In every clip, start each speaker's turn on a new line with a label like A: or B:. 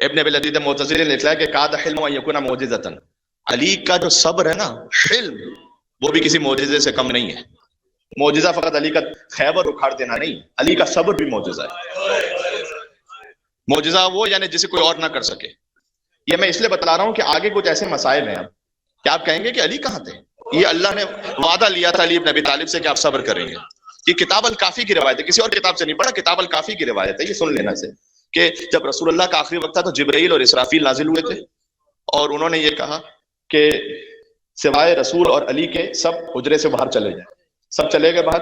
A: ابن ابی لذیذ معتزلی نے لکھا ہے کہ کاد حلم ان یکون معجزۃ، علی کا جو صبر ہے نا، حلم، وہ بھی کسی معجزے سے کم نہیں ہے. معجزہ فقط علی کا خیبر اکھاڑ دینا نہیں، علی کا صبر بھی معجزہ ہے. معجزہ وہ یعنی جسے کوئی اور نہ کر سکے. یہ میں اس لیے بتلا رہا ہوں کہ آگے کچھ ایسے مسائل ہیں اب کہ آپ کہیں گے کہ علی کہاں تھے. یہ اللہ نے وعدہ لیا تھا علی بن ابی طالب سے کہ آپ صبر کریں گے. یہ کتاب الکافی کی روایت ہے، کسی اور کتاب سے نہیں پڑھا، کتاب الکافی کی روایت ہے. یہ سن لینا سے کہ جب رسول اللہ کا آخری وقت تھا تو جبرائیل اور اسرافیل نازل ہوئے تھے اور انہوں نے یہ کہا کہ سوائے رسول اور علی کے سب حجرے سے باہر چلے جائیں. سب چلے گئے باہر.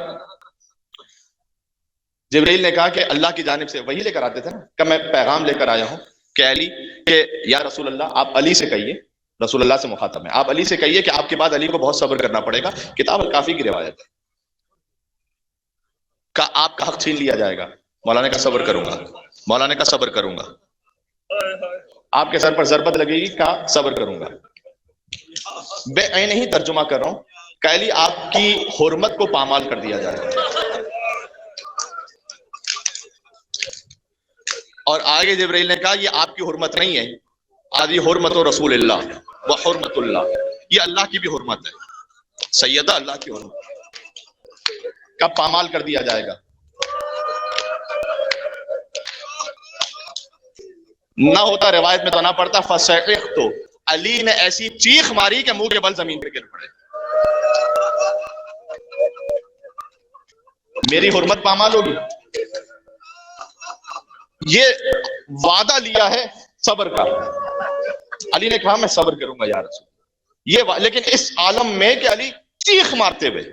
A: جبرائیل نے کہا کہ اللہ کی جانب سے وہی لے کر آتے تھے نا کہ میں پیغام لے کر آیا ہوں کہ علی، کہ یا رسول اللہ آپ علی سے کہیے، رسول اللہ سے مخاطب ہے، آپ علی سے کہیے کہ آپ کے بعد علی کو بہت صبر کرنا پڑے گا. کتاب الکافی کی روایت ہے کہ آپ کا حق چھین لیا جائے گا. مولانا کا صبر کروں گا، مولانا کا صبر کروں گا. آپ کے سر پر ضربت لگے گی کا صبر کروں گا. بے عین ہی ترجمہ کر رہا ہوں کہ علی آپ کی حرمت کو پامال کر دیا جائے گا. اور آگے جبرائیل نے کہا یہ آپ کی حرمت نہیں ہے، آدھی حرمت و رسول اللہ و حرمت اللہ، یہ اللہ کی بھی حرمت ہے، سیدہ اللہ کی حرمت کا پامال کر دیا جائے گا. نہ ہوتا روایت میں تو نہ پڑتا فصیح، تو علی نے ایسی چیخ ماری کہ منہ کے بل زمین پہ گر پڑے. میری حرمت پامال ہوگی. یہ وعدہ لیا ہے صبر کا. علی نے کہا میں صبر کروں گا یا رسول. یہ لیکن اس عالم میں کہ علی چیخ مارتے ہوئے